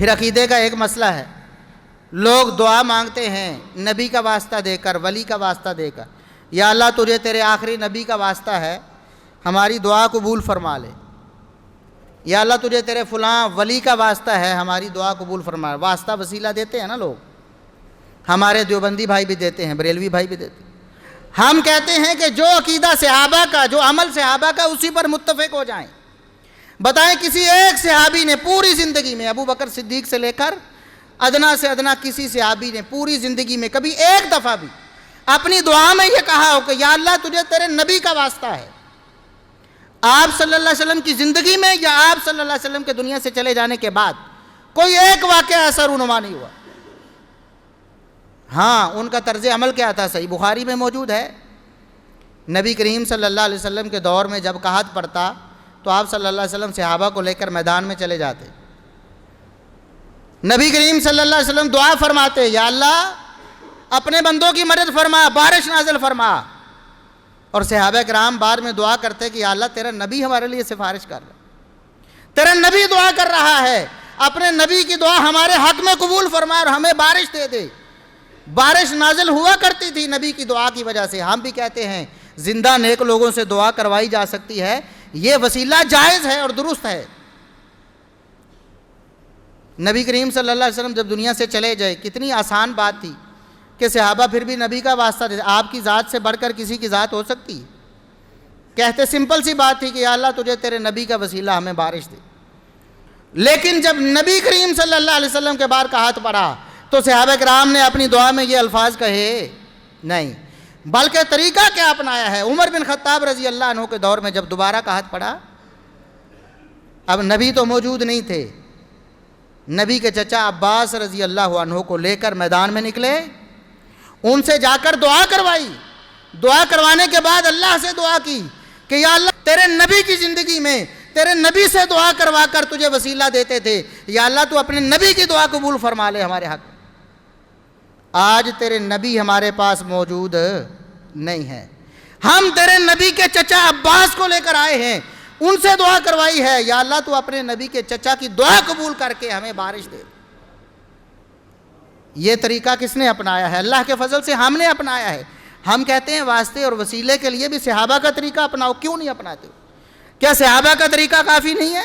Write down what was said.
پھر عقیدے کا ایک مسئلہ ہے، لوگ دعا مانگتے ہیں نبی کا واسطہ دے کر، ولی کا واسطہ دے کر، یا اللہ تجھے تیرے آخری نبی کا واسطہ ہے ہماری دعا قبول فرما لے، یا اللہ تجھے تیرے فلاں ولی کا واسطہ ہے ہماری دعا قبول فرما لے۔ واسطہ وسیلہ دیتے ہیں نا لوگ، ہمارے دیوبندی بھائی بھی دیتے ہیں، بریلوی بھائی بھی دیتے ہیں۔ ہم کہتے ہیں کہ جو عقیدہ صحابہ کا، جو عمل صحابہ کا، اسی پر متفق ہو جائیں۔ بتائیں کسی ایک صحابی نے پوری زندگی میں، ابو بکر صدیق سے لے کر ادنا سے ادنا کسی صحابی نے پوری زندگی میں کبھی ایک دفعہ بھی اپنی دعا میں یہ کہا ہو کہ یا اللہ تجھے تیرے نبی کا واسطہ ہے، آپ صلی اللہ علیہ وسلم کی زندگی میں یا آپ صلی اللہ علیہ وسلم کے دنیا سے چلے جانے کے بعد کوئی ایک واقعہ ایسا رونما نہیں ہوا؟ ہاں، ان کا طرز عمل کیا تھا؟ صحیح بخاری میں موجود ہے، نبی کریم صلی اللہ علیہ وسلم کے دور میں جب قحط پڑتا تو آپ صلی اللہ علیہ وسلم صحابہ کو لے کر میدان میں چلے جاتے، نبی کریم صلی اللہ علیہ وسلم دعا فرماتے، یا اللہ اپنے بندوں کی مدد فرما، بارش نازل فرما، اور صحابہ کرام بعد میں دعا کرتے کہ یا اللہ تیرا نبی ہمارے لیے سفارش کر رہا ہے، تیرا نبی دعا کر رہا ہے، اپنے نبی کی دعا ہمارے حق میں قبول فرما اور ہمیں بارش دے دے۔ بارش نازل ہوا کرتی تھی نبی کی دعا کی وجہ سے۔ ہم بھی کہتے ہیں زندہ نیک لوگوں سے دعا کروائی جا سکتی ہے، یہ وسیلہ جائز ہے اور درست ہے۔ نبی کریم صلی اللہ علیہ وسلم جب دنیا سے چلے جائے، کتنی آسان بات تھی کہ صحابہ پھر بھی نبی کا واسطہ دیتے۔ آپ کی ذات سے بڑھ کر کسی کی ذات ہو سکتی ہے؟ کہتے سمپل سی بات تھی کہ یا اللہ تجھے تیرے نبی کا وسیلہ ہمیں بارش دے۔ لیکن جب نبی کریم صلی اللہ علیہ وسلم کے بار قحط پڑا تو صحابہ کرام نے اپنی دعا میں یہ الفاظ کہے نہیں، بلکہ طریقہ کیا اپنایا ہے؟ عمر بن خطاب رضی اللہ عنہ کے دور میں جب دوبارہ قحط پڑا، اب نبی تو موجود نہیں تھے، نبی کے چچا عباس رضی اللہ عنہ کو لے کر میدان میں نکلے، ان سے جا کر دعا کروائی۔ دعا کروانے کے بعد اللہ سے دعا کی کہ یا اللہ تیرے نبی کی زندگی میں تیرے نبی سے دعا کروا کر تجھے وسیلہ دیتے تھے، یا اللہ تو اپنے نبی کی دعا قبول فرما لے ہمارے حق۔ آج تیرے نبی ہمارے پاس موجود نہیں ہے، ہم تیرے نبی کے چچا عباس کو لے کر آئے ہیں، ان سے دعا کروائی ہے، یا اللہ تو اپنے نبی کے چچا کی دعا قبول کر کے ہمیں بارش دے۔ یہ طریقہ کس نے اپنایا ہے؟ اللہ کے فضل سے ہم نے اپنایا ہے۔ ہم کہتے ہیں واسطے اور وسیلے کے لیے بھی صحابہ کا طریقہ اپناؤ، کیوں نہیں اپناتے؟ کیا صحابہ کا طریقہ کافی نہیں ہے؟